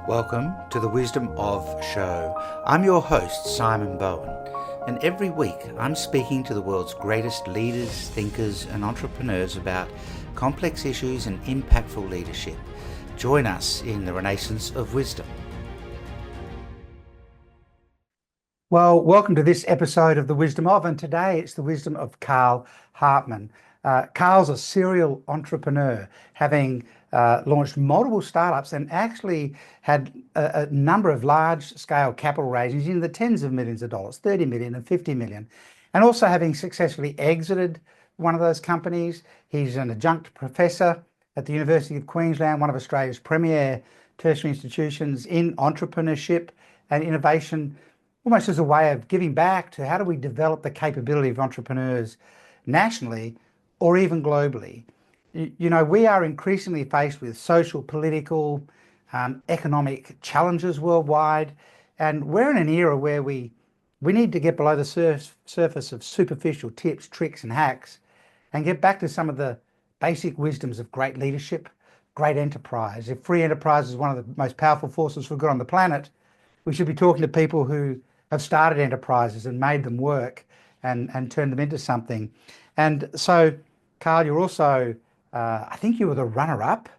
Welcome to the Wisdom of Show. I'm your host, Simon Bowen, and every week I'm speaking to the world's greatest leaders, thinkers, and entrepreneurs about complex issues and impactful leadership. Join us in the Renaissance of Wisdom. Well, welcome to this episode of The Wisdom of, and today it's the wisdom of Carl Hartmann. Carl's a serial entrepreneur, having launched multiple startups and actually had a number of large-scale capital raisings in the tens of millions of dollars, 30 million and 50 million, and also having successfully exited one of those companies. He's an adjunct professor at the University of Queensland, one of Australia's premier tertiary institutions in entrepreneurship and innovation, almost as a way of giving back to how do we develop the capability of entrepreneurs nationally or even globally. You know, we are increasingly faced with social, political, economic challenges worldwide, and we're in an era where we need to get below the surface of superficial tips, tricks, and hacks, and get back to some of the basic wisdoms of great leadership, great enterprise. If free enterprise is one of the most powerful forces we've got on the planet, we should be talking to people who have started enterprises and made them work and turned them into something. And so, Carl, you're also, I think you were the runner-up,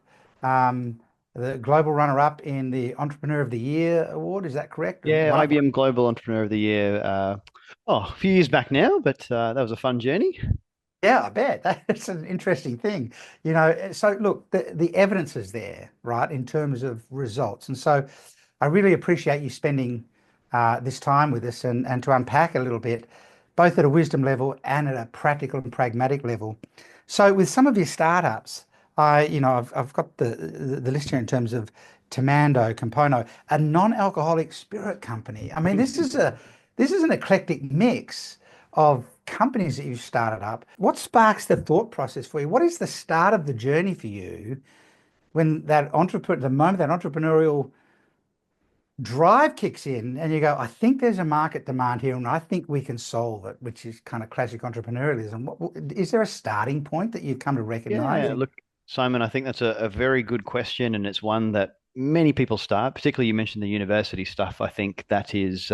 the global runner-up in the Entrepreneur of the Year award. Is that correct? Yeah, One of IBM Global Entrepreneur of the Year. A few years back now, but that was a fun journey. Yeah, I bet. That's an interesting thing. You know, so look, the evidence is there, right, in terms of results. And so I really appreciate you spending this time with us and to unpack a little bit, both at a wisdom level and at a practical and pragmatic level. So with some of your startups, I've got the list here in terms of Temando, Compono, a non-alcoholic spirit company. I mean, this is an eclectic mix of companies that you've started up. What sparks the thought process for you? What is the start of the journey for you when the moment that entrepreneurial drive kicks in and you go, I think there's a market demand here and I think we can solve it, which is kind of classic entrepreneurialism. Is there a starting point that you've come to recognize? Yeah, look, Simon, I think that's a very good question, and it's one that many people start, particularly you mentioned the university stuff. I think that is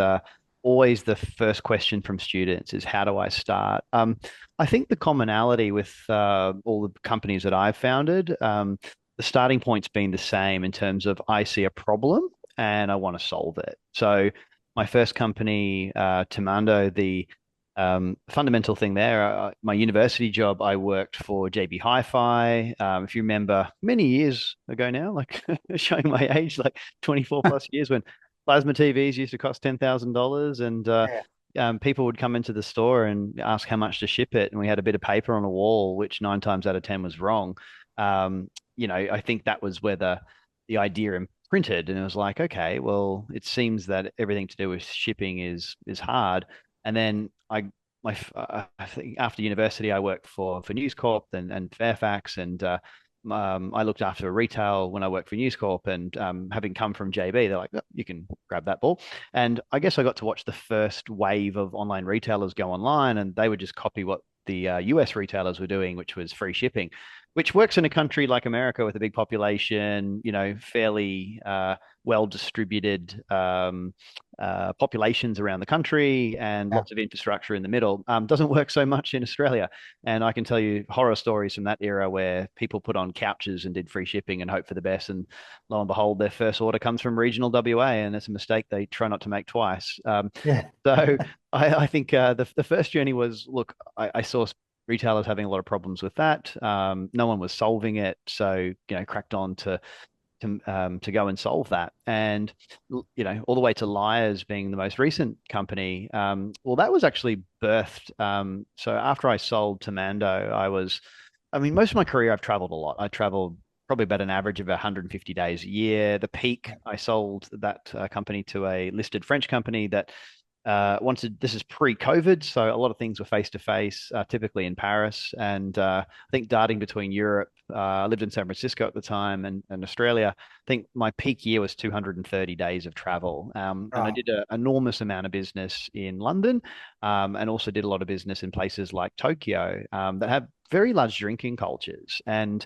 always the first question from students is how do I start? I think the commonality with all the companies that I've founded, the starting point's been the same in terms of I see a problem and I want to solve it. So my first company, Temando, the fundamental thing there, my university job, I worked for JB Hi-Fi. If you remember, many years ago now, like showing my age, like 24 plus years when plasma TVs used to cost $10,000, and Yeah. people would come into the store and ask how much to ship it, and we had a bit of paper on a wall, which nine times out of ten was wrong. I think that was where the idea imprinted, and it was like, okay, well, it seems that everything to do with shipping is hard. And then I think after university, I worked for News Corp and Fairfax, and I looked after retail when I worked for News Corp. And having come from JB, they're like, oh, you can grab that ball. And I guess I got to watch the first wave of online retailers go online, and they would just copy what the US retailers were doing, which was free shipping, which works in a country like America with a big population, fairly well distributed populations around the country and Yeah. lots of infrastructure in the middle. Doesn't work so much in Australia. And I can tell you horror stories from that era where people put on couches and did free shipping and hope for the best. And lo and behold, their first order comes from regional WA, and it's a mistake they try not to make twice. Yeah. So I think the first journey was, look, I saw retailers having a lot of problems with that. No one was solving it, so cracked on to go and solve that. And all the way to Lyre's being the most recent company. Well, that was actually birthed. So after I sold Temando, I mean, most of my career I've traveled a lot. I traveled probably about an average of 150 days a year. The peak, I sold that company to a listed French company that wanted, this is pre-COVID, so a lot of things were face to face, typically in Paris. And I think darting between Europe, I lived in San Francisco at the time, and Australia. I think my peak year was 230 days of travel. And I Right. did an enormous amount of business in London, and also did a lot of business in places like Tokyo, that have very large drinking cultures. And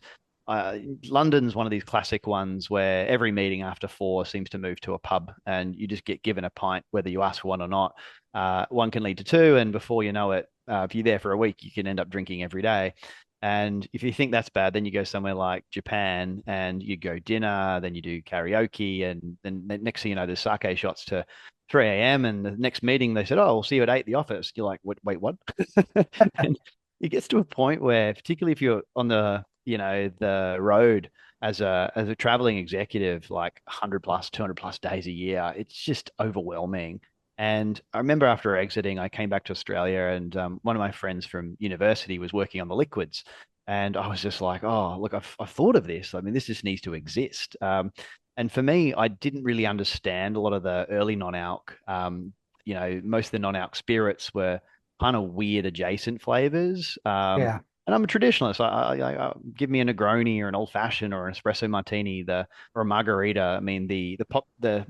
London's one of these classic ones where every meeting after 4 seems to move to a pub, and you just get given a pint whether you ask for one or not. One can lead to two, and before you know it, if you're there for a week, you can end up drinking every day. And if you think that's bad, then you go somewhere like Japan and you go dinner, then you do karaoke, and then next thing you know, there's sake shots to 3 a.m. And the next meeting, they said, "Oh, we'll see you at 8 at the office." You're like, Wait, what?" And it gets to a point where, particularly if you're on the road as a traveling executive, like 100 plus, 200 plus days a year, it's just overwhelming. And I remember after exiting, I came back to Australia, and one of my friends from university was working on the liquids. And I was just like, oh, look, I've thought of this. I mean, this just needs to exist. And for me, I didn't really understand a lot of the early non-alc. Most of the non-alc spirits were kind of weird adjacent flavors. Yeah. And I'm a traditionalist. Give me a Negroni or an old fashioned or an espresso martini, or a margarita. I mean,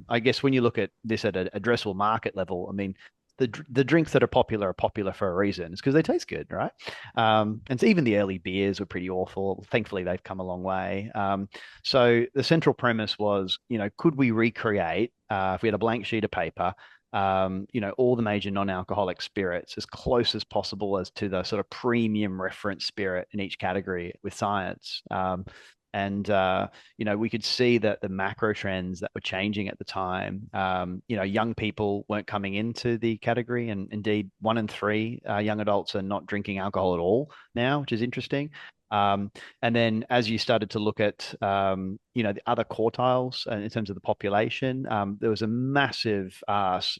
I guess when you look at this at a addressable market level, I mean, the drinks that are popular for a reason. It's because they taste good, right? And so even the early beers were pretty awful. Thankfully, they've come a long way. So the central premise was, could we recreate, if we had a blank sheet of paper, all the major non-alcoholic spirits as close as possible as to the sort of premium reference spirit in each category with science. We could see that the macro trends that were changing at the time, young people weren't coming into the category. And indeed, 1 in 3 young adults are not drinking alcohol at all now, which is interesting. And then as you started to look at, the other quartiles in terms of the population, there was a massive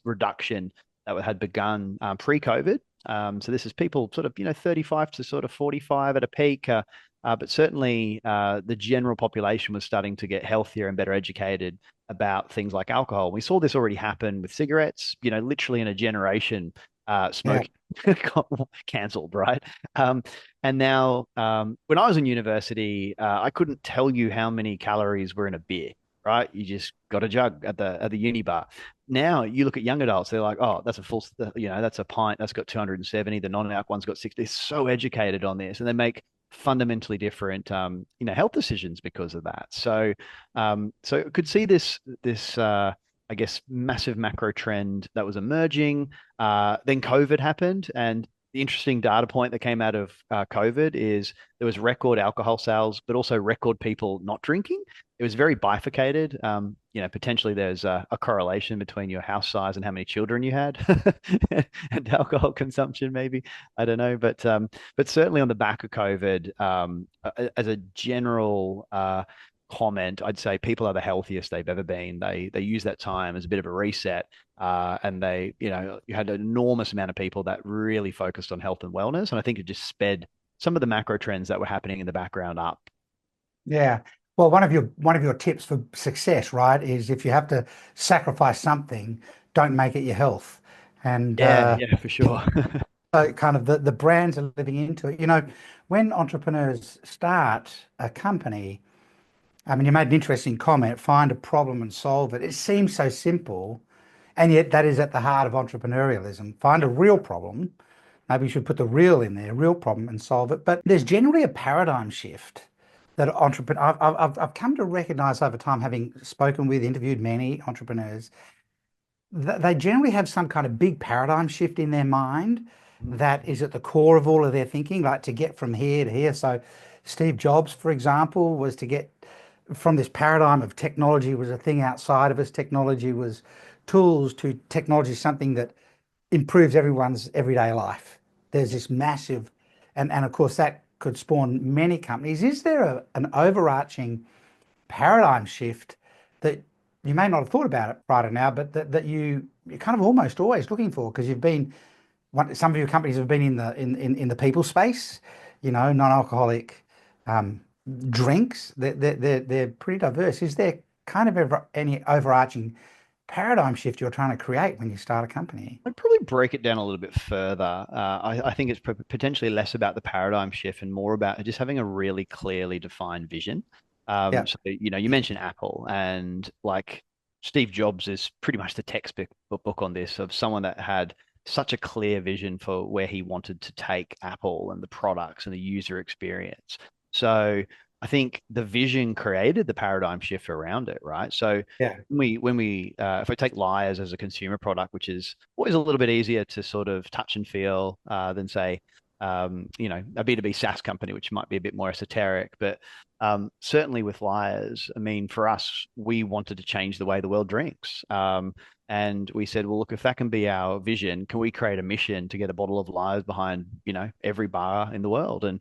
reduction that had begun pre-COVID. So this is people sort of, 35 to sort of 45 at a peak. But certainly the general population was starting to get healthier and better educated about things like alcohol. We saw this already happen with cigarettes, literally in a generation, Yeah. smoking got cancelled, right? And now, when I was in university, I couldn't tell you how many calories were in a beer, right? You just got a jug at the uni bar. Now you look at young adults, they're like, oh, that's a full, that's a pint, that's got 270. The non-alc one's got 60. They're so educated on this, and they make fundamentally different, health decisions because of that. So I could see this. I guess massive macro trend that was emerging. Then COVID happened, and the interesting data point that came out of COVID is there was record alcohol sales, but also record people not drinking. It was very bifurcated. Potentially there's a correlation between your house size and how many children you had, and alcohol consumption, maybe. I don't know, but certainly on the back of COVID, as a general comment, I'd say people are the healthiest they've ever been. They use that time as a bit of a reset, and you had an enormous amount of people that really focused on health and wellness, and I think it just sped some of the macro trends that were happening in the background up. Yeah. Well, one of your tips for success, right, is if you have to sacrifice something, don't make it your health. And Yeah, yeah, for sure. so kind of the brands are living into it. When entrepreneurs start a company, I mean, you made an interesting comment, find a problem and solve it. It seems so simple, and yet that is at the heart of entrepreneurialism. Find a real problem. Maybe you should put the real in there, real problem, and solve it. But there's generally a paradigm shift that I've come to recognize over time, having spoken with, interviewed many entrepreneurs, they generally have some kind of big paradigm shift in their mind that is at the core of all of their thinking, like to get from here to here. So Steve Jobs, for example, was to get from this paradigm of technology was a thing outside of us. Technology was tools to technology, something that improves everyone's everyday life. There's this massive, and of course that could spawn many companies. Is there an overarching paradigm shift that you may not have thought about it right now, but that you're kind of almost always looking for because you've been some of your companies have been in the people space, non-alcoholic drinks. They're pretty diverse. Is there kind of ever any overarching paradigm shift you're trying to create when you start a company? I'd probably break it down a little bit further. I think it's potentially less about the paradigm shift and more about just having a really clearly defined vision. Yeah, You mentioned Apple, and like Steve Jobs is pretty much the textbook book on this, of someone that had such a clear vision for where he wanted to take Apple and the products and the user experience. So I think the vision created the paradigm shift around it, right? So Yeah. if I take Lyre as a consumer product, which is always a little bit easier to sort of touch and feel than say, a B2B SaaS company, which might be a bit more esoteric, but certainly with Lyres, I mean, for us, we wanted to change the way the world drinks. And we said, well, look, if that can be our vision, can we create a mission to get a bottle of Lyres behind, every bar in the world? And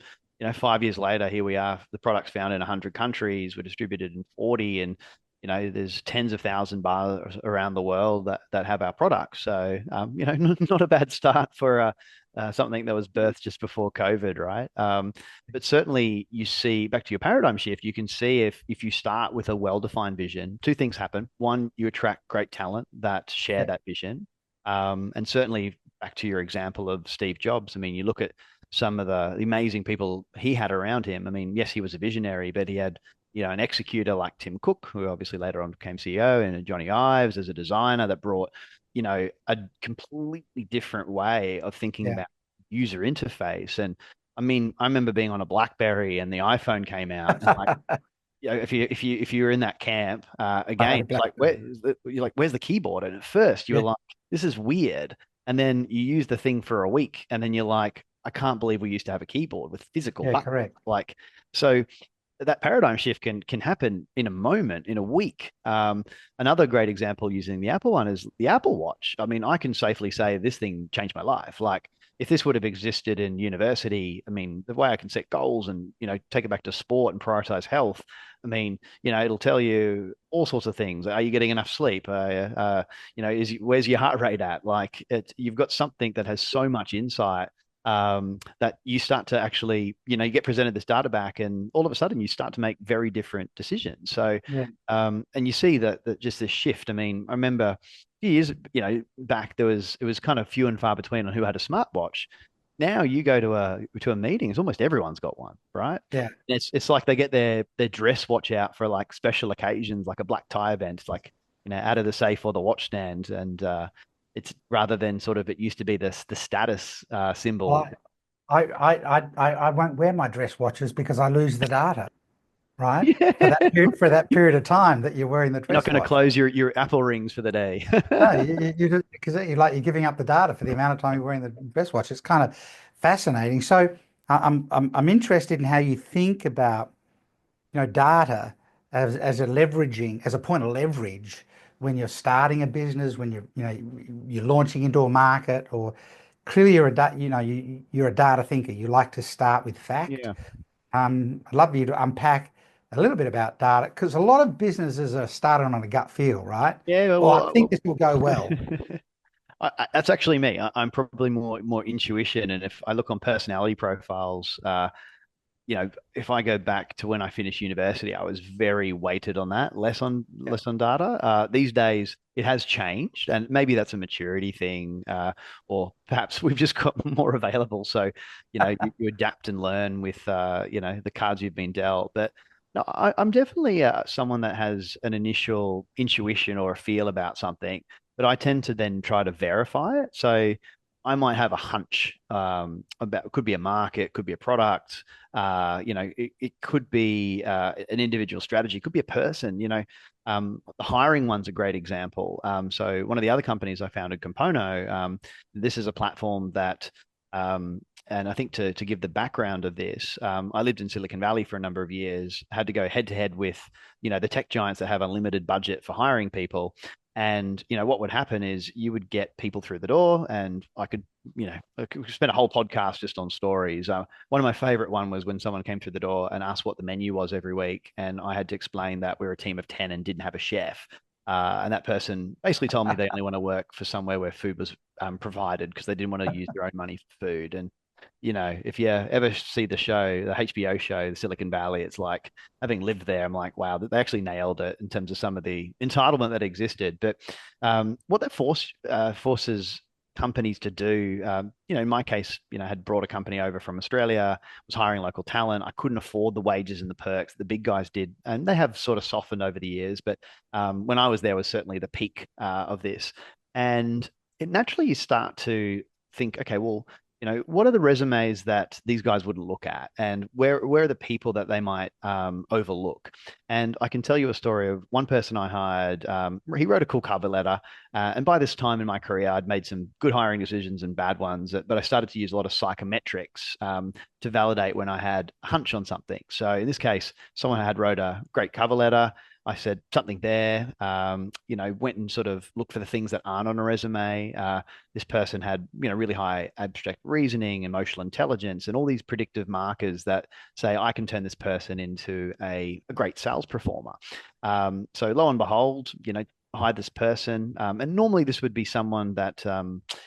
5 years later, here we are. The product's found in 100 countries. We're distributed in 40, and there's tens of thousand bars around the world that have our products. So, not a bad start for something that was birthed just before COVID, right? But certainly, you see back to your paradigm shift. You can see if you start with a well-defined vision, two things happen. One, you attract great talent that share Yeah. that vision, and certainly back to your example of Steve Jobs. I mean, you look at some of the amazing people he had around him. I mean, yes, he was a visionary, but he had, an executor like Tim Cook, who obviously later on became CEO, and Johnny Ives as a designer that brought, a completely different way of thinking Yeah. about user interface. And I mean, I remember being on a BlackBerry and the iPhone came out, and like, if you were in that camp, I had again, a it's like where BlackBerry. is you're like, where's the keyboard? And at first you were Yeah. like, this is weird. And then you use the thing for a week, and then you're like, I can't believe we used to have a keyboard with physical Yeah. buttons. Correct. Like, so that paradigm shift can happen in a moment, in a week. Another great example using the Apple one is the Apple Watch. I mean, I can safely say this thing changed my life. Like, if this would have existed in university, I mean, the way I can set goals and take it back to sport and prioritize health. I mean, it'll tell you all sorts of things. Are you getting enough sleep? Where's your heart rate at? Like, you've got something that has so much insight that you start to actually, you get presented this data back, and all of a sudden you start to make very different decisions. So, Yeah. and you see that just this shift. I mean, I remember a few years, back it was kind of few and far between on who had a smartwatch. Now you go to a meeting, it's almost everyone's got one, right? Yeah. It's like they get their dress watch out for like special occasions, like a black tie event. It's like, out of the safe or the watch stand, and it's rather than sort of it used to be the status symbol. I, I won't wear my dress watches because I lose the data, right? For that Yeah. period, for that period of time that you're wearing the You're not dress going to watch. close your Apple rings for the day. No, you just because you're giving up the data for the amount of time you're wearing the dress watch. It's kind of fascinating. So I'm interested in how you think about data as a leveraging as a point of leverage when you're starting a business, when you're launching into a market, or clearly you're a data thinker. You like to start with fact. Yeah. I'd love you to unpack a little bit about data because a lot of businesses are started on a gut feel, right? Yeah, Oh, I think well, this will go well. that's actually me. I'm probably more intuition, and if I look on personality profiles, if I go back to when I finished university, I was very weighted on that, Yeah. less on data. These days, it has changed, and maybe that's a maturity thing, or perhaps we've just got more available. So, you adapt and learn with, the cards you've been dealt. But no, I'm definitely someone that has an initial intuition or a feel about something, but I tend to then try to verify it. So. I might have a hunch about it could be a market, could be a product, it could be an individual strategy, it could be a person, the hiring one's a great example. So one of the other companies I founded, Compono, this is a platform that, and I think to give the background of this, I lived in Silicon Valley for a number of years, had to go head to head with, the tech giants that have unlimited budget for hiring people. And what would happen is you would get people through the door, and I could spend a whole podcast just on stories. One of my favorite one was when someone came through the door and asked what the menu was every week, and I had to explain that we were a team of 10 and didn't have a chef. And that person basically told me they only want to work for somewhere where food was provided because they didn't want to use their own money for food. And if you ever see the show, the HBO show, the Silicon Valley, it's like having lived there, I'm like, wow, they actually nailed it in terms of some of the entitlement that existed. But what that forces companies to do, in my case, I had brought a company over from Australia, was hiring local talent. I couldn't afford the wages and the perks the big guys did, and they have sort of softened over the years. But when I was there, was certainly the peak of this, and it naturally you start to think, okay, well, what are the resumes that these guys wouldn't look at, and where are the people that they might overlook? And I can tell you a story of one person I hired. He wrote a cool cover letter, and by this time in my career, I'd made some good hiring decisions and bad ones. But I started to use a lot of psychometrics to validate when I had a hunch on something. So in this case, someone had wrote a great cover letter. I said something there, went and sort of looked for the things that aren't on a resume. This person had, really high abstract reasoning, emotional intelligence, and all these predictive markers that say I can turn this person into a great sales performer. So lo and behold, hired this person, and normally this would be someone that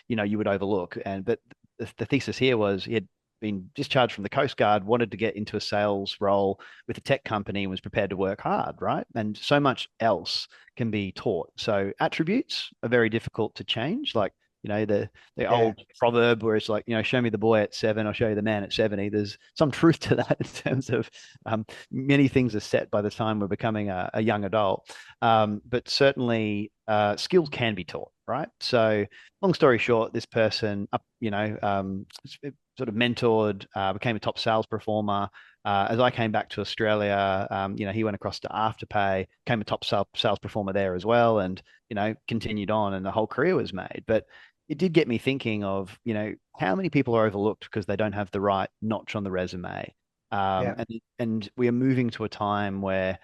you would overlook. But the thesis here was he had been discharged from the Coast Guard, wanted to get into a sales role with a tech company, and was prepared to work hard, right? And so much else can be taught. So attributes are very difficult to change. Like, the Yeah, old proverb where it's like, show me the boy at 7, I'll show you the man at 70. There's some truth to that in terms of many things are set by the time we're becoming a young adult. But certainly skills can be taught, right? So long story short, this person sort of mentored, became a top sales performer. As I came back to Australia, he went across to Afterpay, became a top sales performer there as well, and continued on, and the whole career was made. But it did get me thinking of, how many people are overlooked because they don't have the right notch on the resume. yeah, And we are moving to a time where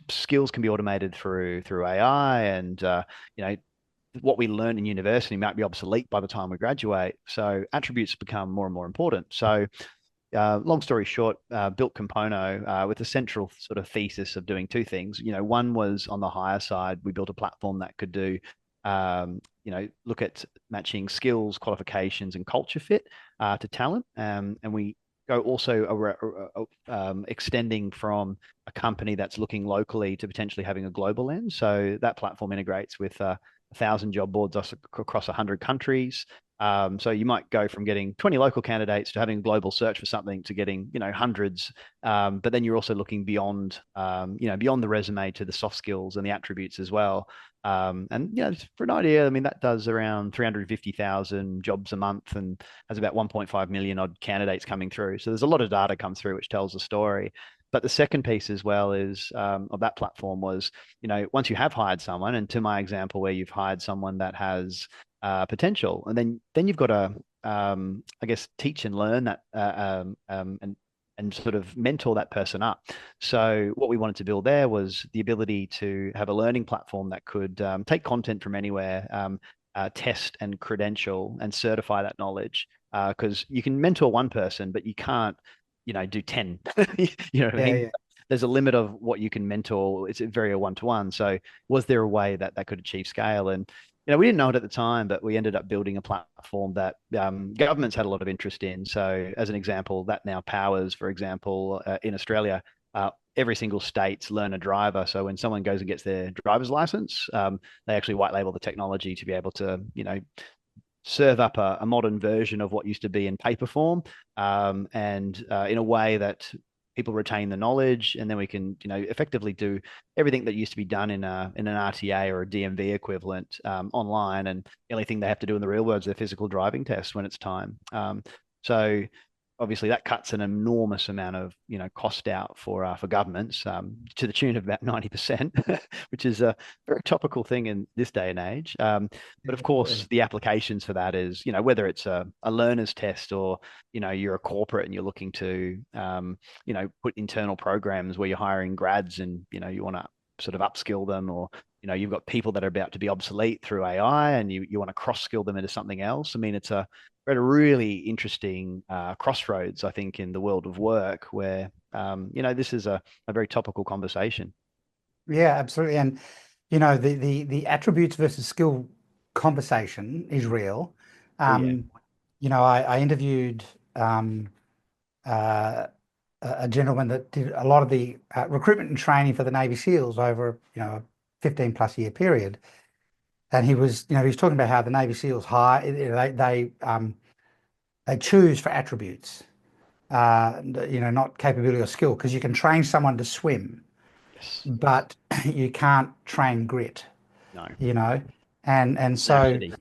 skills can be automated through AI, and you know what we learn in university might be obsolete by the time we graduate. So attributes become more and more important. So long story short, built Compono with a central sort of thesis of doing two things. One was on the higher side, we built a platform that could do, look at matching skills, qualifications, and culture fit to talent. And we go also extending from a company that's looking locally to potentially having a global lens. So that platform integrates with 1,000 job boards across 100 countries. So you might go from getting 20 local candidates to having a global search for something to getting, hundreds. But then you're also looking beyond, beyond the resume to the soft skills and the attributes as well. And for an idea, I mean, that does around 350,000 jobs a month and has about 1.5 million odd candidates coming through. So there's a lot of data come through which tells the story. But the second piece as well is of that platform was, once you have hired someone, and to my example where you've hired someone that has potential, and then you've got to, I guess, teach and learn that and sort of mentor that person up. So what we wanted to build there was the ability to have a learning platform that could take content from anywhere, test and credential and certify that knowledge. Because you can mentor one person, but you can't, do 10. You know what I yeah, mean? yeah. There's a limit of what you can mentor. It's very a one-to-one. So was there a way that could achieve scale? And we didn't know it at the time, but we ended up building a platform that governments had a lot of interest in. So, as an example, that now powers, for example, in Australia, every single state's learner driver. So, when someone goes and gets their driver's license, they actually white label the technology to be able to, serve up a modern version of what used to be in paper form, and in a way that people retain the knowledge, and then we can, effectively do everything that used to be done in an RTA or a DMV equivalent online, and the only thing they have to do in the real world is their physical driving test when it's time. So obviously that cuts an enormous amount of cost out for governments, to the tune of about 90%, which is a very topical thing in this day and age. But of course, Absolutely. the applications for that is whether it's a learner's test, or you're a corporate and you're looking to put internal programs where you're hiring grads, and you want to sort of upskill them, or you've got people that are about to be obsolete through AI, and you want to cross skill them into something else. I mean, we're at a really interesting crossroads, I think, in the world of work where, this is a very topical conversation. Yeah, absolutely. And the attributes versus skill conversation is real. Oh, yeah. Um, I interviewed um, uh, a gentleman that did a lot of the recruitment and training for the Navy SEALs over, a 15 plus year period. And he was talking about how the Navy SEALs hire, they choose for attributes, not capability or skill, because you can train someone to swim, Yes. but you can't train grit, No. you know. And so Tenacity.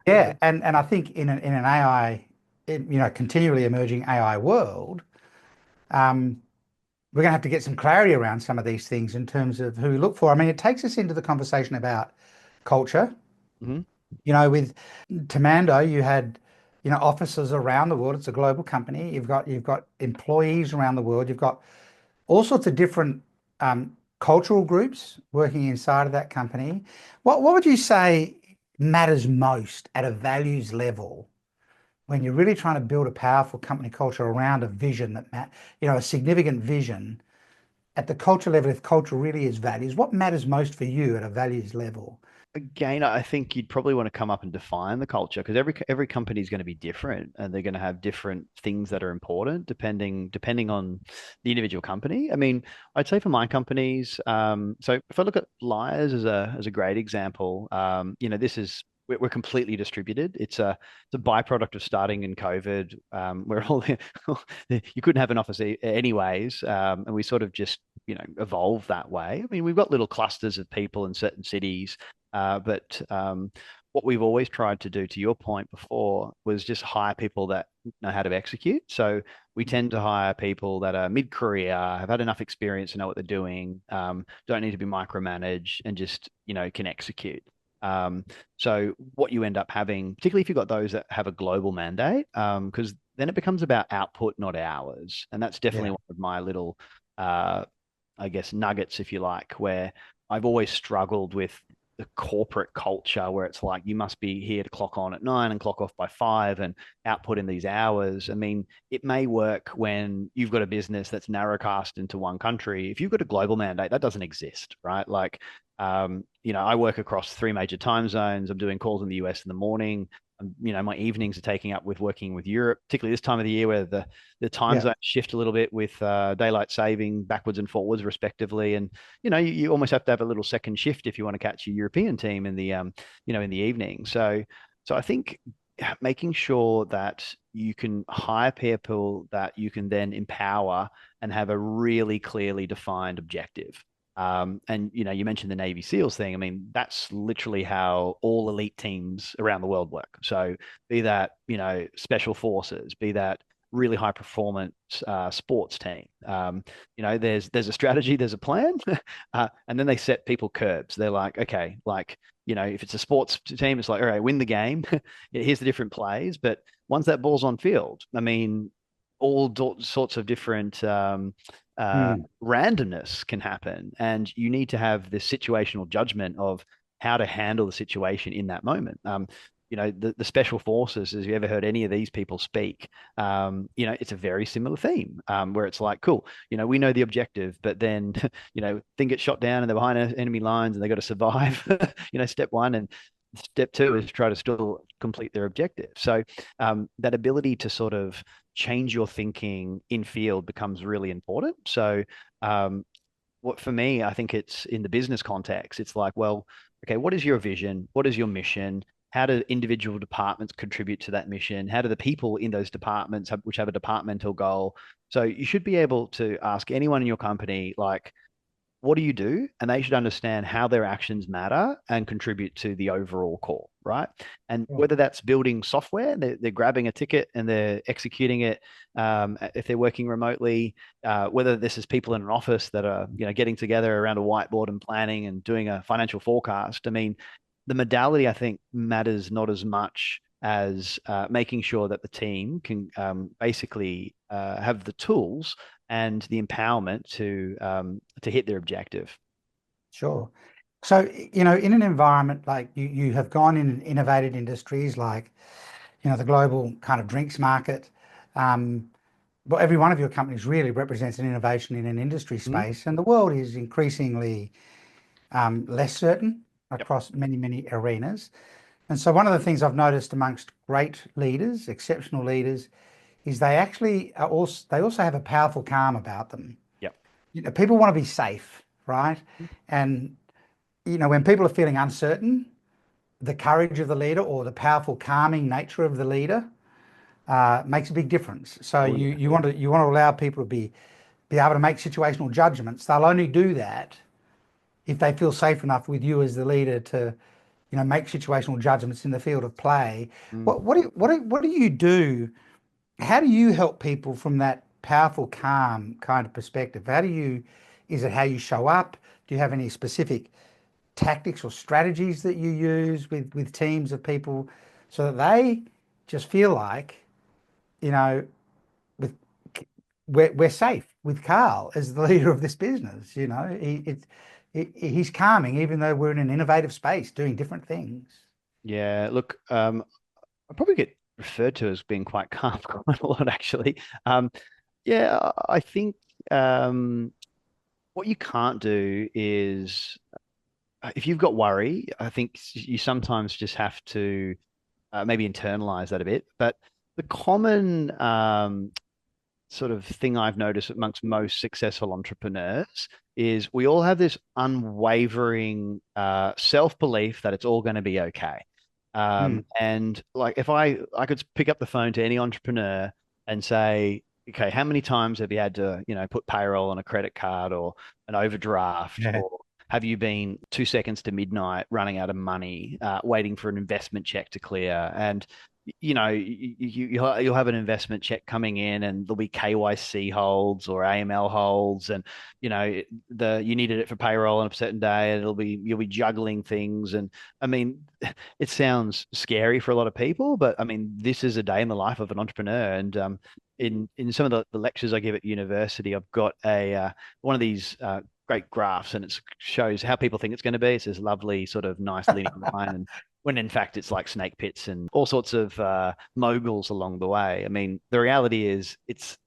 yeah, and I think in an AI, continually emerging AI world, um, we're going to have to get some clarity around some of these things in terms of who we look for. I mean, it takes us into the conversation about culture. Hmm. With Temando, you had, offices around the world. It's a global company. You've got employees around the world. You've got all sorts of different cultural groups working inside of that company. What would you say matters most at a values level when you're really trying to build a powerful company culture around a vision a significant vision at the culture level, if culture really is values, what matters most for you at a values level? Again, I think you'd probably want to come up and define the culture because every company is going to be different and they're going to have different things that are important depending on the individual company. I mean, I'd say for my companies, so if I look at Lyres as a great example, this is we're completely distributed. It's a byproduct of starting in COVID, where all you couldn't have an office anyways, and we sort of just evolved that way. I mean, we've got little clusters of people in certain cities, but what we've always tried to do, to your point before, was just hire people that know how to execute. So we tend to hire people that are mid-career, have had enough experience to know what they're doing, don't need to be micromanaged, and just can execute. Um, so what you end up having, particularly if you've got those that have a global mandate, because then it becomes about output, not hours, and that's definitely Yeah. one of my little, uh, I guess, nuggets, if you like, where I've always struggled with the corporate culture where it's like you must be here to clock on at 9 and clock off by 5 and output in these hours. I mean, it may work when you've got a business that's narrowcast into one country. If you've got a global mandate, that doesn't exist, right? Like, I work across three major time zones. I'm doing calls in the US in the morning. My evenings are taking up with working with Europe, particularly this time of the year where the time Yeah. zones shift a little bit with daylight saving backwards and forwards respectively. And you almost have to have a little second shift if you want to catch a European team in the evening. So I think making sure that you can hire people that you can then empower and have a really clearly defined objective. And you mentioned the Navy SEALs thing. I mean, that's literally how all elite teams around the world work. So be that, special forces, be that really high performance sports team. There's a strategy, there's a plan, and then they set people curbs. They're like, okay, like if it's a sports team, it's like, all right, win the game. Here's the different plays, but once that ball's on field, I mean, all sorts of different Mm. randomness can happen, and you need to have this situational judgment of how to handle the situation in that moment. The special forces, as you ever heard any of these people speak, it's a very similar theme, where it's like, cool, we know the objective, but then, thing gets shot down and they're behind enemy lines and they got to survive, step one. And step two is try to still complete their objective. So that ability to sort of change your thinking in field becomes really important. So what for me, I think it's in the business context, it's like, well, okay, what is your vision? What is your mission? How do individual departments contribute to that mission? How do the people in those departments which have a departmental goal? So you should be able to ask anyone in your company, like, what do you do? And they should understand how their actions matter and contribute to the overall call, right? And Sure. whether that's building software, they're grabbing a ticket and they're executing it. If they're working remotely, whether this is people in an office that are, getting together around a whiteboard and planning and doing a financial forecast. I mean, the modality I think matters not as much as making sure that the team can basically have the tools and the empowerment to hit their objective. Sure. So, in an environment like you have gone in and innovated industries like, the global kind of drinks market. Um, but every one of your companies really represents an innovation in an industry Mhm. space, and the world is increasingly less certain Yep. across many, many arenas. And so, one of the things I've noticed amongst great leaders, exceptional leaders, is they also have a powerful calm about them. Yep. People want to be safe, right? And when people are feeling uncertain, the courage of the leader or the powerful calming nature of the leader makes a big difference. So Oh you yeah. you want to allow people to be able to make situational judgments. They'll only do that if they feel safe enough with you as the leader to make situational judgments in the field of play. Mm. What do you do? How do you help people from that powerful, calm kind of perspective? Is it how you show up? Do you have any specific tactics or strategies that you use with teams of people so that they just feel like, you know, with we're safe with Carl as the leader of this business. He's calming, even though we're in an innovative space doing different things. Yeah, look, I probably get referred to as being quite calm quite a lot, actually. Yeah, I think what you can't do is if you've got worry, I think you sometimes just have to maybe internalize that a bit. But the common sort of thing I've noticed amongst most successful entrepreneurs is we all have this unwavering self-belief that it's all going to be okay. Hmm. And like if I could pick up the phone to any entrepreneur and say, okay, how many times have you had to, put payroll on a credit card or an overdraft, Yeah. or have you been 2 seconds to midnight running out of money, waiting for an investment check to clear? And you'll have an investment check coming in, and there'll be KYC holds or AML holds, and you needed it for payroll on a certain day, and you'll be juggling things. And I mean, it sounds scary for a lot of people, but I mean, this is a day in the life of an entrepreneur. And in some of the lectures I give at university, I've got a one of these great graphs, and it shows how people think it's going to be. It's this lovely sort of nice linear line, and when in fact it's like snake pits and all sorts of moguls along the way. I mean, the reality is it's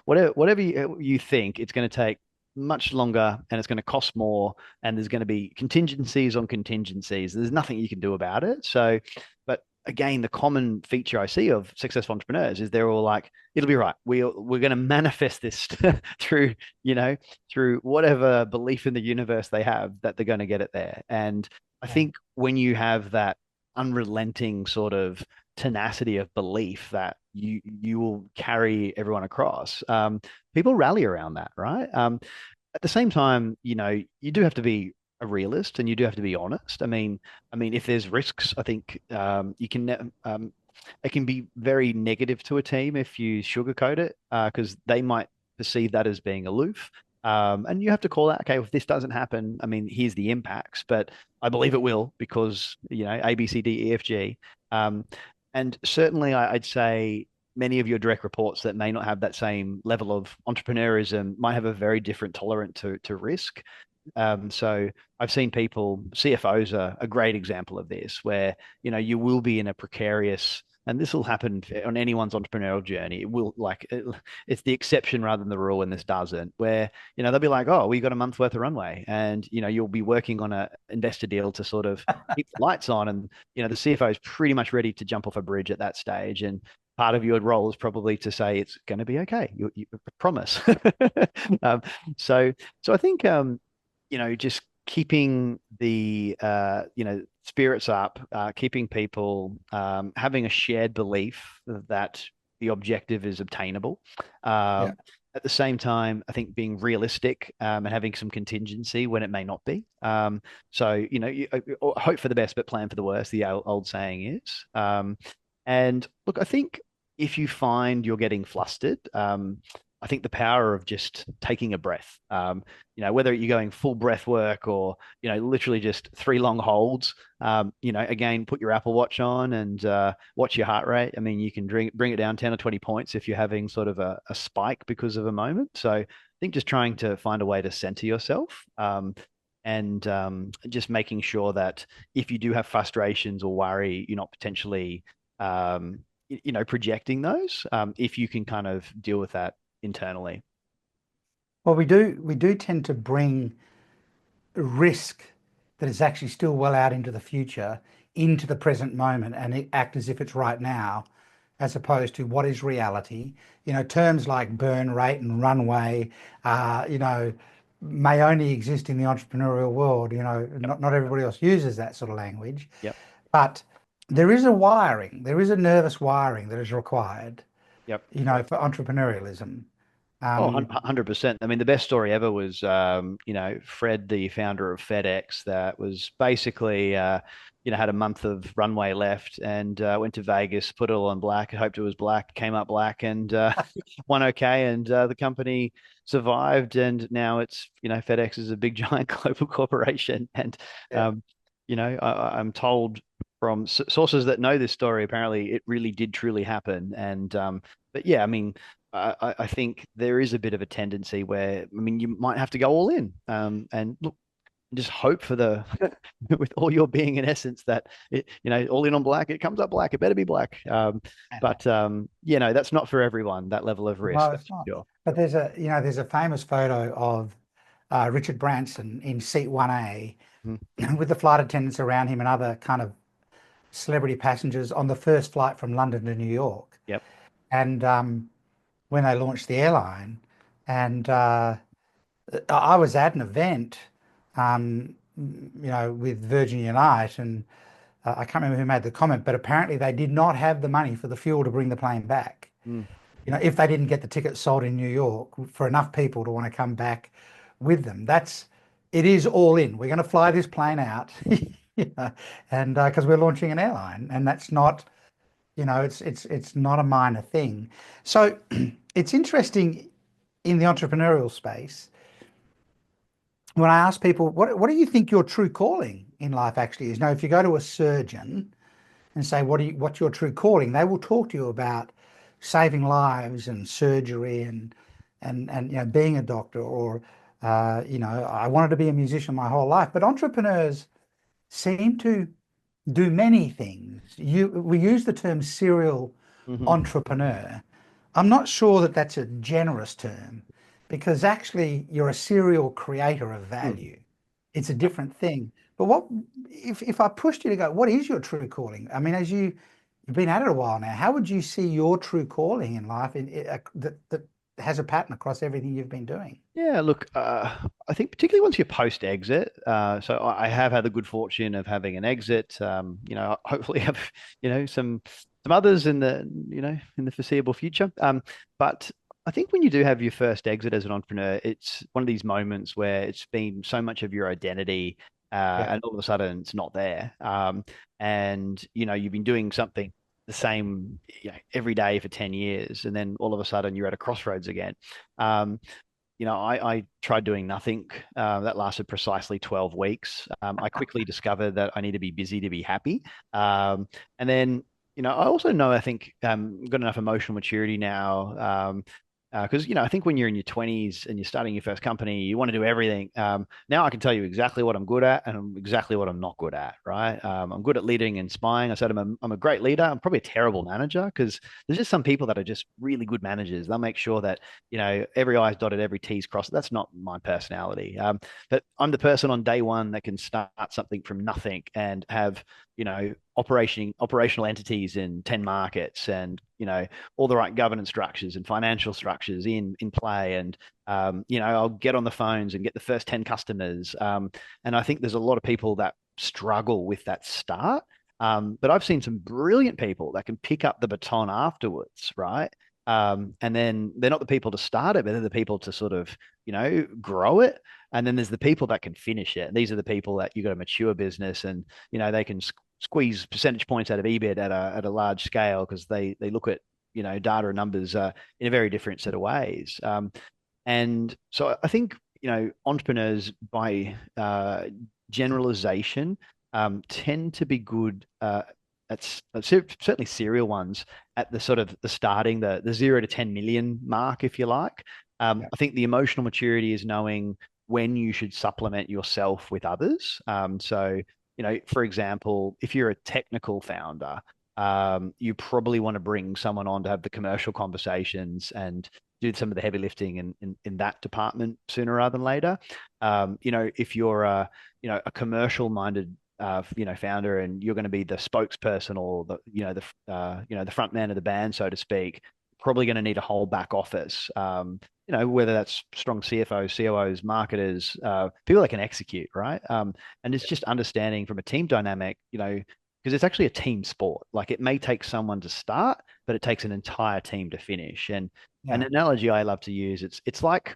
whatever you think, it's going to take much longer and it's going to cost more, and there's going to be contingencies on contingencies. There's nothing you can do about it. So, but again, the common feature I see of successful entrepreneurs is they're all like, it'll be right. We're going to manifest this through, through whatever belief in the universe they have, that they're going to get it there. And I Yeah. think when you have that unrelenting sort of tenacity of belief that you will carry everyone across, people rally around that, right? At the same time, you do have to be a realist and you do have to be honest. I mean, if there's risks, I think it can be very negative to a team if you sugarcoat it, because they might perceive that as being aloof. And you have to call out, okay, if this doesn't happen, I mean, here's the impacts, but I believe it will because, A, B, C, D, E, F, G. Um, and certainly I'd say many of your direct reports that may not have that same level of entrepreneurism might have a very different tolerance to risk. So I've seen people, CFOs are a great example of this, where, you will be in a precarious, and this will happen on anyone's entrepreneurial journey. It will it's the exception rather than the rule when this doesn't, where, they'll be like, oh, we got a month worth of runway, and, you'll be working on a investor deal to sort of keep the lights on. And, the CFO is pretty much ready to jump off a bridge at that stage. And part of your role is probably to say it's going to be okay. You promise. um, so, so I think, just keeping the spirits up, keeping people having a shared belief that the objective is obtainable. Yeah. At the same time, I think being realistic, and having some contingency when it may not be. So hope for the best, but plan for the worst. The old saying is. And look, I think if you find you're getting flustered, I think the power of just taking a breath, whether you're going full breath work or, literally just three long holds, again, put your Apple Watch on and watch your heart rate. I mean, you can bring it down 10 or 20 points if you're having sort of a spike because of a moment. So I think just trying to find a way to center yourself, and just making sure that if you do have frustrations or worry, you're not potentially, projecting those, if you can kind of deal with that internally. Well, we do tend to bring risk that is actually still well out into the future into the present moment and it act as if it's right now, as opposed to what is reality. Terms like burn rate and runway, may only exist in the entrepreneurial world. Yep. Not everybody else uses that sort of language, Yep. but there is a nervous wiring that is required, Yep. for entrepreneurialism. Oh, 100%. I mean, the best story ever was, Fred, the founder of FedEx, that was basically, had a month of runway left and went to Vegas, put it all on black, hoped it was black, came up black, and won okay. And the company survived. And now it's, FedEx is a big, giant global corporation. And, Yeah. um, I'm told from sources that know this story, apparently it really did truly happen. And, but yeah, I mean, I think there is a bit of a tendency where, I mean, you might have to go all in, and look, just hope for the, with all your being in essence, that all in on black, it comes up black, it better be black. But that's not for everyone, that level of risk, No, that's it's for not. sure. But there's a famous photo of Richard Branson in seat 1A Mhm. with the flight attendants around him and other kind of celebrity passengers on the first flight from London to New York. Yep. And when they launched the airline, and I was at an event, with Virgin Unite, and I can't remember who made the comment, but apparently they did not have the money for the fuel to bring the plane back. Mm. If they didn't get the tickets sold in New York for enough people to want to come back with them, it is all in. We're going to fly this plane out, and because we're launching an airline, and that's not, it's not a minor thing. So it's interesting in the entrepreneurial space when I ask people, what do you think your true calling in life actually is? Now, if you go to a surgeon and say, what's your true calling? They will talk to you about saving lives and surgery and being a doctor, or I wanted to be a musician my whole life. But entrepreneurs seem to do many things. We use the term serial Hmm. entrepreneur. I'm not sure that that's a generous term, because actually you're a serial creator of Mm. value. It's a different thing. But what if I pushed you to go, what is your true calling? I mean, you've been at it a while now, how would you see your true calling in life that has a pattern across everything you've been doing? Yeah, look, I think particularly once you post exit, so I have had the good fortune of having an exit. Hopefully have some others in the foreseeable future. But I think when you do have your first exit as an entrepreneur, it's one of these moments where it's been so much of your identity, Yeah. and all of a sudden it's not there. And you've been doing something the same, every day for 10 years, and then all of a sudden you're at a crossroads again. Um, I tried doing nothing. That lasted precisely 12 weeks. I quickly discovered that I need to be busy to be happy. And then, I also know, I think, got enough emotional maturity now. Because, I think when you're in your 20s and you're starting your first company, you want to do everything. Now I can tell you exactly what I'm good at and exactly what I'm not good at, right? I'm good at leading and inspiring. I said I'm a great leader. I'm probably a terrible manager, because there's just some people that are just really good managers. They'll make sure that every I's dotted, every T's crossed. That's not my personality. But I'm the person on day one that can start something from nothing and have, operational entities in 10 markets, and, all the right governance structures and financial structures in play. And, I'll get on the phones and get the first 10 customers. And I think there's a lot of people that struggle with that start. But I've seen some brilliant people that can pick up the baton afterwards, right? And then they're not the people to start it, but they're the people to sort of, grow it. And then there's the people that can finish it. And these are the people that you've got a mature business, and, they can squeeze percentage points out of EBIT at a large scale, because they look at, data and numbers in a very different set of ways. And so I think, entrepreneurs by generalization tend to be good certainly serial ones at the sort of the starting, the 0 to 10 million mark, if you like. Yeah. I think the emotional maturity is knowing when you should supplement yourself with others. So, for example, if you're a technical founder, you probably want to bring someone on to have the commercial conversations and do some of the heavy lifting in that department sooner rather than later. If you're a commercial minded founder, and you're going to be the spokesperson, or the front man of the band, so to speak, probably going to need a whole back office. Whether that's strong CFOs, COOs, marketers, people that can execute, right? And it's just understanding from a team dynamic, because it's actually a team sport. Like, it may take someone to start, but it takes an entire team to finish. And an Yeah. analogy I love to use. It's like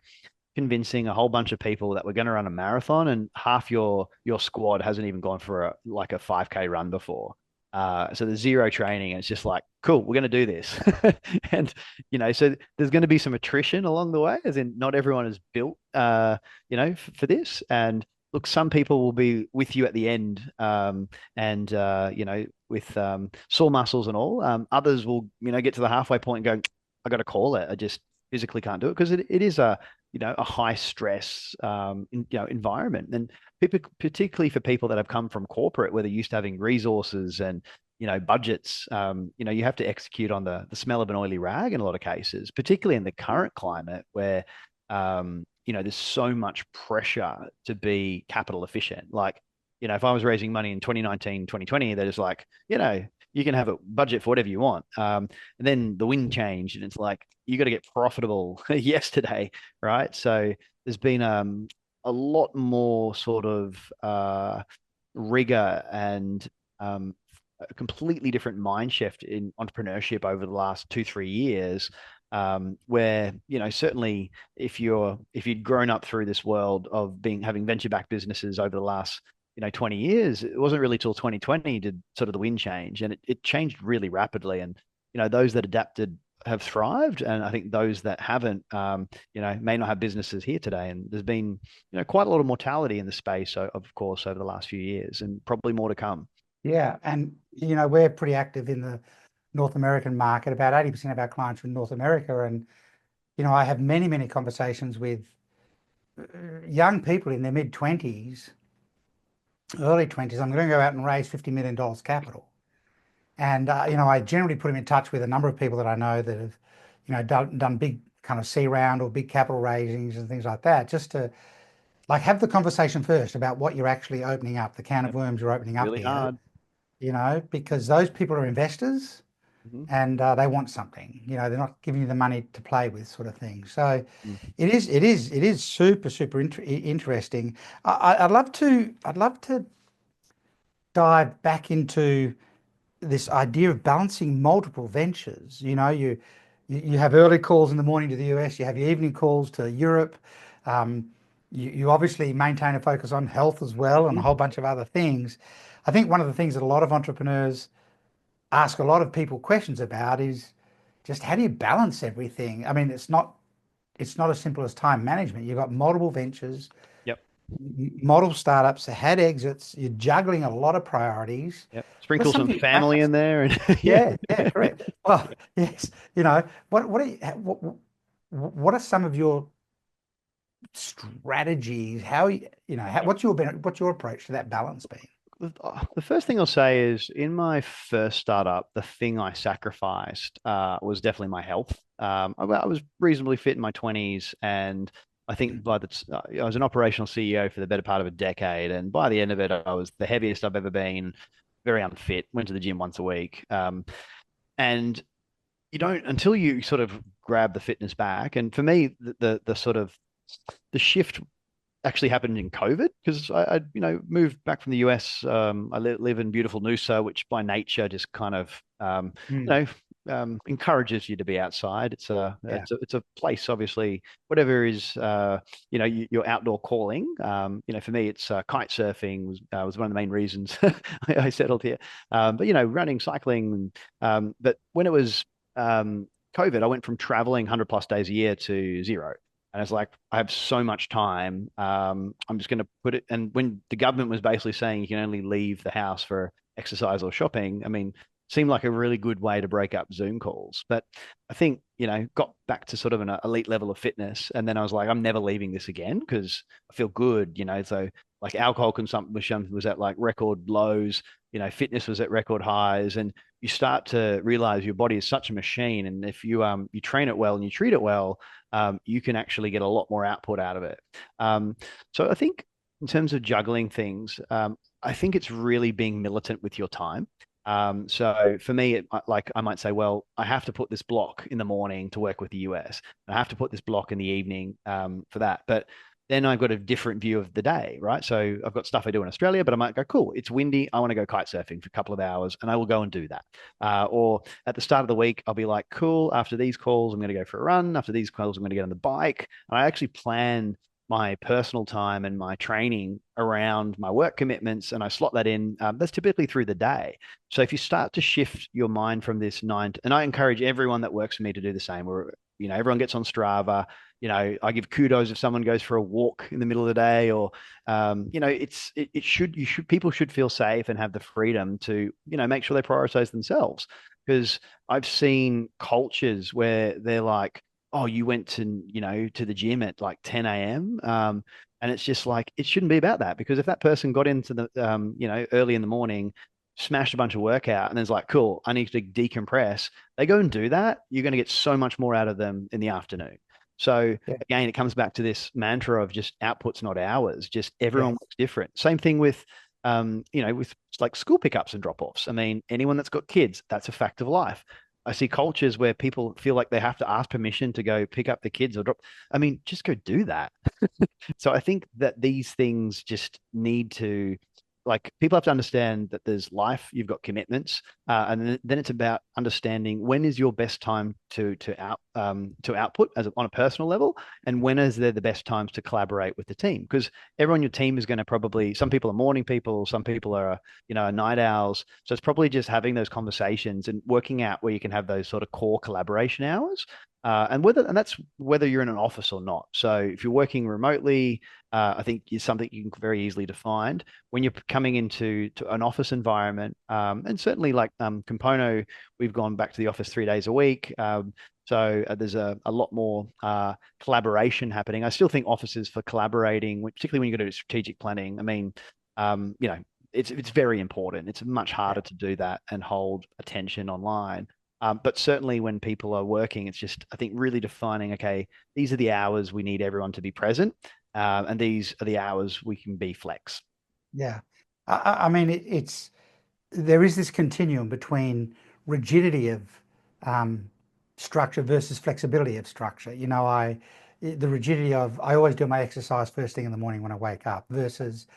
convincing a whole bunch of people that we're going to run a marathon, and half your squad hasn't even gone for a 5K run before. So there's zero training, and it's just like, cool, we're going to do this. And so there's going to be some attrition along the way, as in not everyone is built, for this. And look, some people will be with you at the end, and with sore muscles and all. Others will, get to the halfway point and go, I got to call it. I just physically can't do it because it is a high stress environment, and people, particularly for people that have come from corporate where they're used to having resources and budgets. You have to execute on the smell of an oily rag in a lot of cases, particularly in the current climate where there's so much pressure to be capital efficient. Like, if I was raising money in 2019, 2020, they're just like, you can have a budget for whatever you want. And then the wind changed, and it's like you got to get profitable yesterday, right? So there's been a lot more sort of rigor and a completely different mind shift in entrepreneurship over the last 2, 3 years. Where certainly if you'd grown up through this world of having venture backed businesses over the last 20 years, it wasn't really till 2020 did sort of the wind change, and it changed really rapidly. And those that adapted have thrived, and I think those that haven't, may not have businesses here today. And there's been quite a lot of mortality in the space, of course, over the last few years, and probably more to come. Yeah. And, we're pretty active in the North American market. About 80% of our clients are in North America. And, I have many, many conversations with young people in their mid 20s, early 20s. I'm going to go out and raise $50 million capital. And, I generally put them in touch with a number of people that I know that have, done big kind of C round or big capital raisings and things like that, just to like have the conversation first about what you're actually opening up, the can of Yep. worms you're opening up Really here, hard. because those people are investors Hmm. and they want something. They're not giving you the money to play with, sort of thing. So Mm. it is super, super interesting. I'd love to dive back into this idea of balancing multiple ventures. You have early calls in the morning to the US, you have your evening calls to Europe. Um, you obviously maintain a focus on health as well and a Hmm. whole bunch of other things. I think one of the things that a lot of entrepreneurs ask a lot of people questions about is just how do you balance everything? I mean, it's not as simple as time management. You've got multiple ventures, Yep. model startups, had exits, you're juggling a lot of priorities. Yep. What are Sprinkle some some of your family in there, and yeah. yeah, yeah, correct. Well, yes, what are what are some of your strategies? What's your approach to that balance been? The first thing I'll say is in my first startup, the thing I sacrificed was definitely my health. I was reasonably fit in my 20s, and I think I was an operational CEO for the better part of a decade, and by the end of it, I was the heaviest I've ever been, very unfit, went to the gym once a week. And you don't until you sort of grab the fitness back. And for me, the sort of the shift actually happened in COVID because I moved back from the US. I live in beautiful Noosa, which by nature just kind of you Hmm. know encourages you to be outside. It's a Yeah, it's a place, obviously, whatever is your outdoor calling. For me, it's kite surfing was one of the main reasons I settled here. But running, cycling. But when it was COVID, I went from traveling 100 plus days a year to zero. And it's like, I have so much time. I'm just going to put it. And when the government was basically saying you can only leave the house for exercise or shopping, I mean, seemed like a really good way to break up Zoom calls. But I think, got back to sort of an elite level of fitness. And then I was like, I'm never leaving this again because I feel good. So like alcohol consumption was at like record lows, fitness was at record highs. And you start to realize your body is such a machine. And if you train it well and you treat it well, you can actually get a lot more output out of it. So I think in terms of juggling things, I think it's really being militant with your time. So for me, like I might say, well, I have to put this block in the morning to work with the US. I have to put this block in the evening for that. But then I've got a different view of the day, right? So I've got stuff I do in Australia, but I might go, cool, it's windy. I want to go kite surfing for a couple of hours, and I will go and do that. Or at the start of the week, I'll be like, cool, after these calls, I'm going to go for a run. After these calls, I'm going to get on the bike. And I actually plan my personal time and my training around my work commitments, and I slot that in. That's typically through the day. So if you start to shift your mind from this and I encourage everyone that works for me to do the same. Where everyone gets on Strava. I give kudos if someone goes for a walk in the middle of the day, or people should feel safe and have the freedom to make sure they prioritize themselves. Because I've seen cultures where they're like, oh, you went to the gym at like 10 a.m. And it's just like, it shouldn't be about that, because if that person got into the early in the morning, smashed a bunch of workout, and then it's like, cool, I need to decompress, they go and do that, you're going to get so much more out of them in the afternoon. So Yeah. again, it comes back to this mantra of just outputs, not hours. Just everyone Yes. works different. Same thing with with like school pickups and drop-offs. I mean, anyone that's got kids, that's a fact of life. I see cultures where people feel like they have to ask permission to go pick up the kids or drop. I mean, just go do that. So I think that these things just need to, like, people have to understand that there's life, you've got commitments, and then it's about understanding when is your best time to output on a personal level, and when is there the best times to collaborate with the team, because everyone on your team is going to probably, some people are morning people, some people are night owls, so it's probably just having those conversations and working out where you can have those sort of core collaboration hours. And that's whether you're in an office or not. So if you're working remotely, I think is something you can very easily define. When you're coming into an office environment, and certainly like Compono, we've gone back to the office 3 days a week. So there's a lot more collaboration happening. I still think offices for collaborating, particularly when you go to strategic planning, I mean, it's very important. It's much harder to do that and hold attention online. But certainly when people are working, it's just, I think, really defining, okay, these are the hours we need everyone to be present, and these are the hours we can be flex. Yeah. I mean, there is this continuum between rigidity of um, structure versus flexibility of structure. The rigidity of, I always do my exercise first thing in the morning when I wake up versus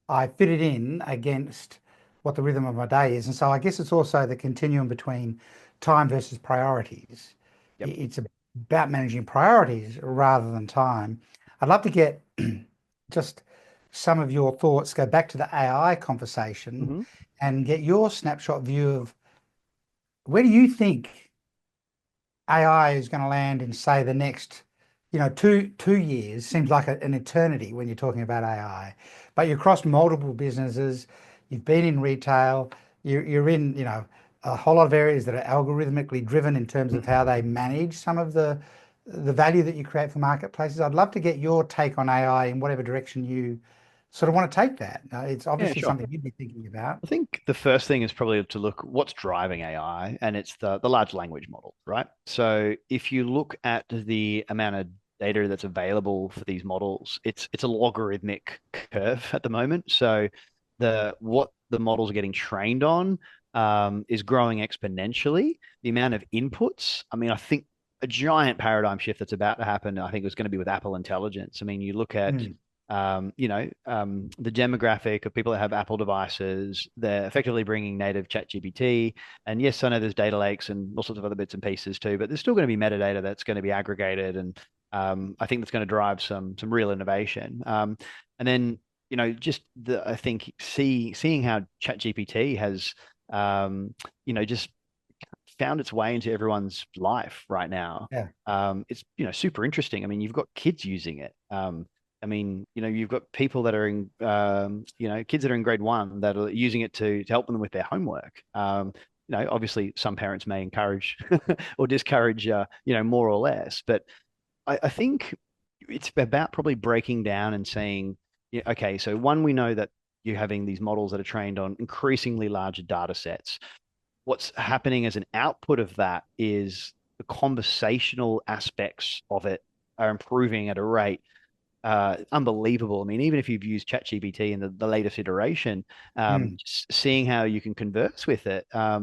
I fit it in against what the rhythm of my day is. And so I guess it's also the continuum between time versus priorities. Yep. It's about managing priorities rather than time. I'd love to get just some of your thoughts, go back to the AI conversation Hmm. and get your snapshot view of where do you think AI is going to land in, say, the next, 2 years seems like an eternity when you're talking about AI, but you're across multiple businesses, you've been in retail, you're in, a whole lot of areas that are algorithmically driven in terms of how they manage some of the value that you create for marketplaces. I'd love to get your take on AI in whatever direction you sort of want to take that. It's Yeah, obviously sure. something you'd be thinking about. I think the first thing is probably to look what's driving AI, and it's the large language model, right? So if you look at the amount of data that's available for these models, it's a logarithmic curve at the moment. So what the models are getting trained on is growing exponentially. The amount of inputs, I mean, I think a giant paradigm shift that's about to happen, I think, is going to be with Apple Intelligence. I mean, you look at Mm, the demographic of people that have Apple devices, they're effectively bringing native ChatGPT. And yes, I know there's data lakes and all sorts of other bits and pieces too, but there's still going to be metadata that's going to be aggregated, and I think that's going to drive some real innovation. And then just I think seeing how ChatGPT has just found its way into everyone's life right now. yeah. It's super interesting. I mean, you've got kids using it. I mean, you've got people that are kids that are in grade one that are using it to help them with their homework. Obviously, some parents may encourage or discourage, more or less. But I think it's about probably breaking down and saying, yeah, okay, so one, we know that you're having these models that are trained on increasingly larger data sets. What's happening as an output of that is the conversational aspects of it are improving at a rate unbelievable. I mean, even if you've used ChatGPT in the latest iteration, Mm, seeing how you can converse with it. I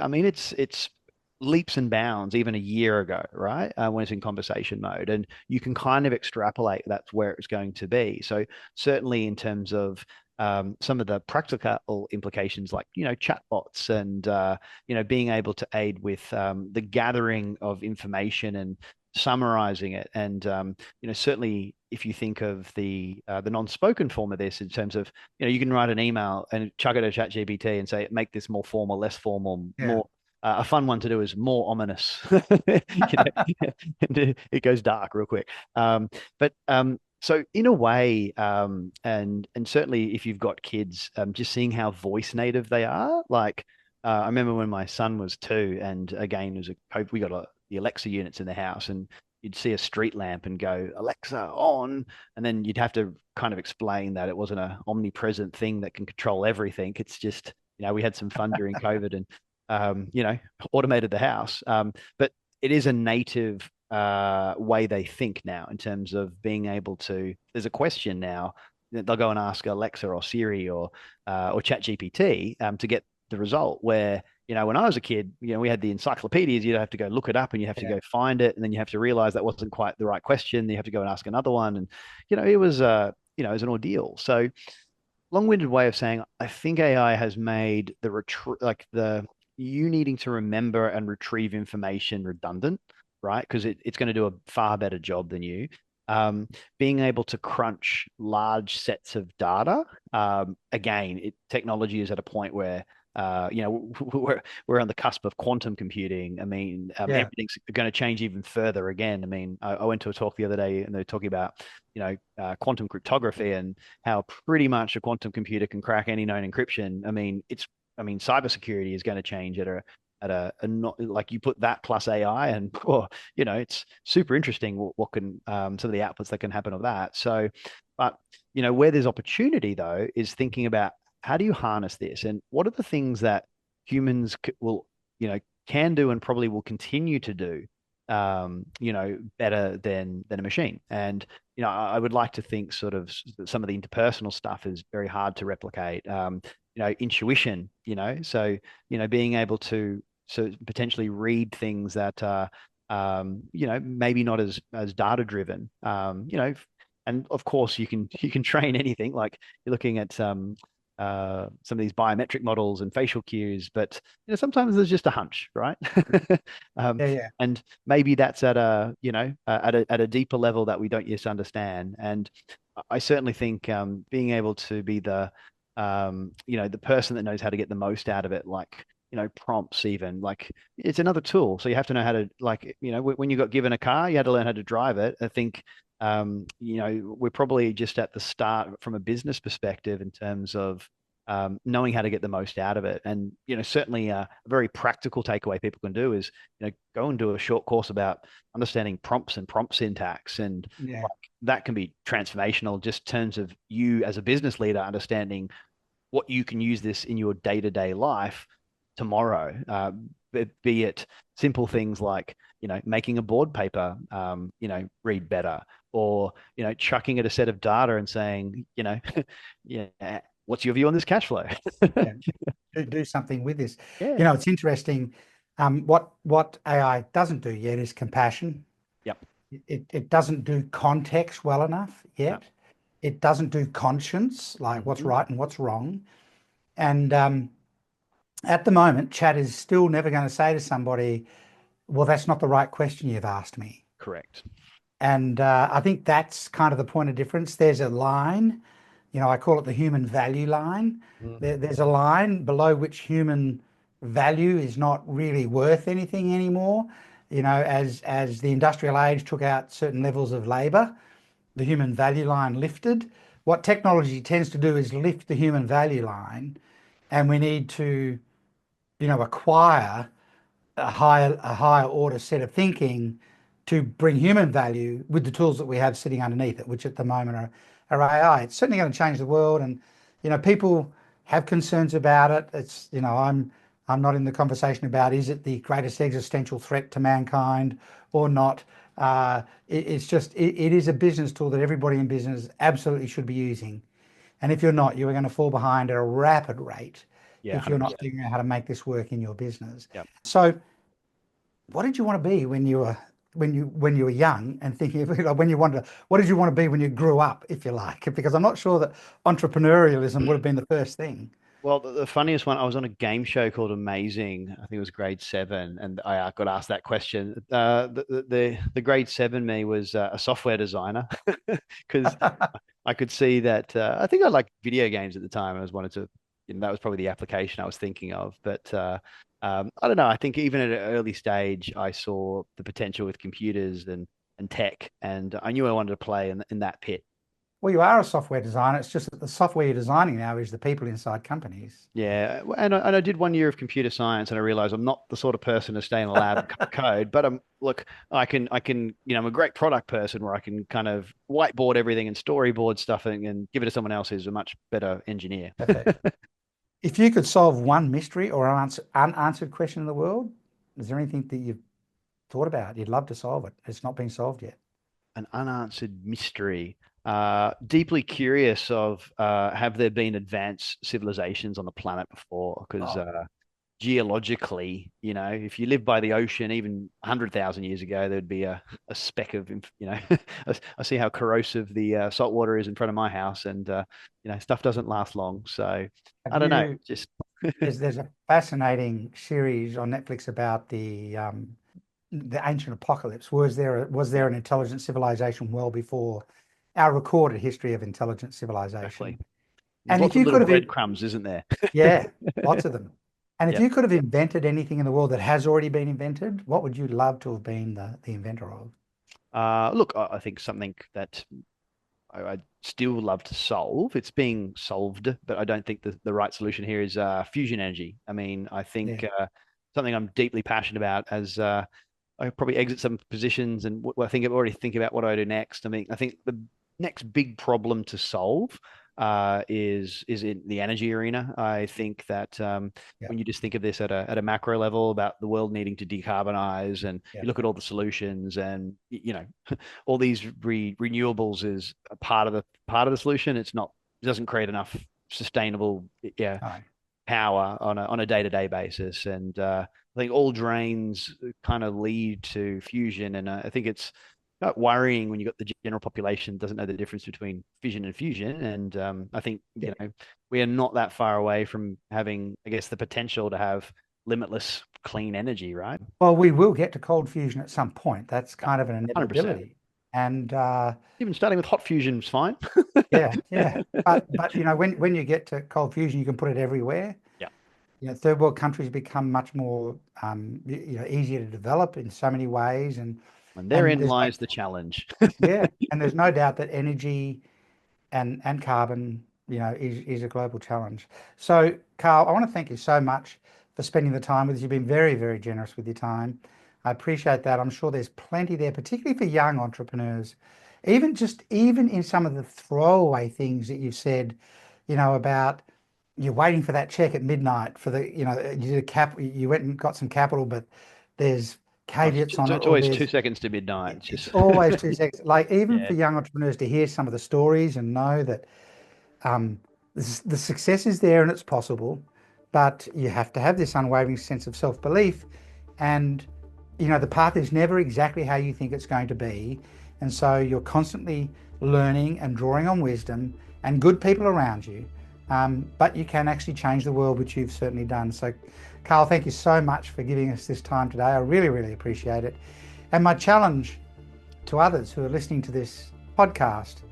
mean, it's leaps and bounds even a year ago, right? When it's in conversation mode, and you can kind of extrapolate that's where it's going to be. So certainly in terms of some of the practical implications, like chatbots and being able to aid with the gathering of information and summarizing it, and certainly if you think of the non-spoken form of this in terms of you can write an email and chuck it to ChatGPT and say make this more formal, less formal, Yeah. more a fun one to do is more ominous. It goes dark real quick. So in a way, and certainly if you've got kids, just seeing how voice native they are. Like I remember when my son was 2, and again, we got the Alexa units in the house, and you'd see a street lamp and go Alexa on, and then you'd have to kind of explain that it wasn't an omnipresent thing that can control everything. It's just we had some fun during COVID, and um, you know, automated the house. But it is a native way they think now in terms of being able to. There's a question now they'll go and ask Alexa or Siri or ChatGPT to get the result. Where when I was a kid, we had the encyclopedias. You'd have to go look it up, and you have to Yeah. go find it, and then you have to realize that wasn't quite the right question. You have to go and ask another one, and it was an ordeal. So long-winded way of saying I think AI has made the you needing to remember and retrieve information redundant, right? Because it's going to do a far better job than you. Um, Being able to crunch large sets of data. Again, technology is at a point where we're on the cusp of quantum computing. I mean, Yeah. everything's going to change even further again. I mean, I went to a talk the other day, and they're talking about quantum cryptography and how pretty much a quantum computer can crack any known encryption. Cybersecurity is going to change at a not like you put that plus AI, and it's super interesting what can some of the outputs that can happen of that. So, but where there's opportunity though is thinking about how do you harness this, and what are the things that humans will can do and probably will continue to do better than a machine. And I would like to think sort of some of the interpersonal stuff is very hard to replicate. Intuition, so being able to potentially read things that are maybe not as data driven. And of course you can train anything. Like you're looking at some of these biometric models and facial cues, but sometimes there's just a hunch, right? um, Yeah. Yeah. and maybe that's at a deeper level that we don't yet understand. And I certainly think being able to be the person that knows how to get the most out of it, like prompts, even like it's another tool. So you have to know how to, like when you got given a car, you had to learn how to drive it. I think we're probably just at the start from a business perspective in terms of knowing how to get the most out of it. And certainly a very practical takeaway people can do is go and do a short course about understanding prompts and prompt syntax, and Yeah. like that can be transformational. Just in terms of you as a business leader understanding what you can use this in your day-to-day life tomorrow. Be it simple things like making a board paper read better, or chucking at a set of data and saying yeah, what's your view on this cash flow? Yeah. Do something with this. Yeah. It's interesting. What AI doesn't do yet is compassion. Yep. It doesn't do context well enough Yep. yet. It doesn't do conscience, like what's Hmm. right and what's wrong. And at the moment, chat is still never going to say to somebody, well, that's not the right question you've asked me. Correct. And I think that's kind of the point of difference. There's a line, I call it the human value line. Mm. There's a line below which human value is not really worth anything anymore. As the industrial age took out certain levels of labor, the human value line lifted. What technology tends to do is lift the human value line, and we need to, acquire a higher order set of thinking to bring human value with the tools that we have sitting underneath it, which at the moment are AI. It's certainly going to change the world, and people have concerns about it. I'm not in the conversation about is it the greatest existential threat to mankind or not. It's just it is a business tool that everybody in business absolutely should be using. And if you're not, you are going to fall behind at a rapid rate Yeah, if you're not 100%. figuring out how to make this work in your business. Yep. So what did you want to be when you were when you were young and thinking of like, when you wanted to, what did you want to be when you grew up, if you like? Because I'm not sure that entrepreneurialism would have been the first thing. Well, the funniest one, I was on a game show called Amazing. I think it was grade seven, and I got asked that question. The grade seven me was a software designer because I could see that. I think I liked video games at the time. I was wanted to, that was probably the application I was thinking of. But I don't know. I think even at an early stage, I saw the potential with computers and tech, and I knew I wanted to play in that pit. Well, you are a software designer. It's just that the software you're designing now is the people inside companies. Yeah, and I did 1 year of computer science, and I realized I'm not the sort of person to stay in the lab and code. But look, I can, I'm a great product person where I can kind of whiteboard everything and storyboard stuff and give it to someone else who's a much better engineer. Perfect. If you could solve one mystery or unanswered question in the world, is there anything that you've thought about? You'd love to solve it. It's not been solved yet. An unanswered mystery. Deeply curious of have there been advanced civilizations on the planet before? Because Oh, geologically, if you live by the ocean, even 100,000 years ago, there'd be a speck of, I see how corrosive the salt water is in front of my house, and stuff doesn't last long. So have I don't know, you? just There's a fascinating series on Netflix about the ancient apocalypse. Was there an intelligent civilization well before our recorded history of intelligent exactly. civilization? There's And if lots of you little could have, breadcrumbs, isn't there? yeah, lots of them. And if Yep. you could have invented anything in the world that has already been invented, what would you love to have been the inventor of? Look, I think something that I'd still love to solve. It's being solved, but I don't think the right solution here is fusion energy. I mean, I think Yeah. something I'm deeply passionate about as I probably exit some positions and I think I'm already thinking about what I do next. I mean, I think the next big problem to solve is in the energy arena. I think that Yeah. when you just think of this at a macro level about the world needing to decarbonize, and Yeah. you look at all the solutions, and all these renewables is a part of the solution. It's not, it doesn't create enough sustainable, yeah, No. power on a day-to-day basis. And I think all drains kind of lead to fusion. And I think it's not worrying when you've got the general population doesn't know the difference between fission and fusion. And I think, Yeah. we are not that far away from having, I guess, the potential to have limitless clean energy, right? Well, we will get to cold fusion at some point. That's Yeah, kind of an 100%. inevitability. And Even starting with hot fusion is fine. yeah, yeah. But when you get to cold fusion, you can put it everywhere. Yeah. Third world countries become much more easier to develop in so many ways, and And and therein there's no, lies the challenge. yeah, and there's no doubt that energy and carbon, is a global challenge. So, Carl, I want to thank you so much for spending the time with us. You've been very, very generous with your time. I appreciate that. I'm sure there's plenty there, particularly for young entrepreneurs. Even in some of the throwaway things that you've said, about you're waiting for that check at midnight for you did you went and got some capital, but there's Oh, it's, caveats it's on it, it's or always there's 2 seconds to midnight. It's it's just always 2 seconds. Like even yeah, for young entrepreneurs to hear some of the stories and know that um, the success is there and it's possible, but you have to have this unwavering sense of self-belief. And, the path is never exactly how you think it's going to be. And so you're constantly learning and drawing on wisdom and good people around you. But you can actually change the world, which you've certainly done. So, Carl, thank you so much for giving us this time today. I really, really appreciate it. And my challenge to others who are listening to this podcast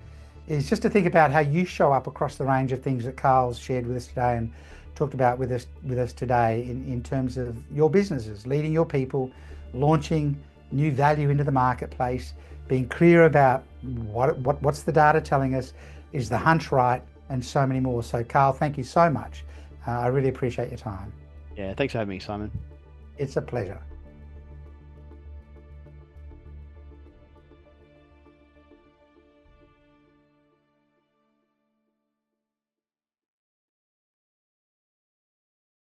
is just to think about how you show up across the range of things that Carl's shared with us today and talked about with us today in terms of your businesses, leading your people, launching new value into the marketplace, being clear about what's the data telling us, is the hunch right, and so many more. So, Carl, thank you so much. I really appreciate your time. yeah. Thanks for having me, Simon. It's a pleasure.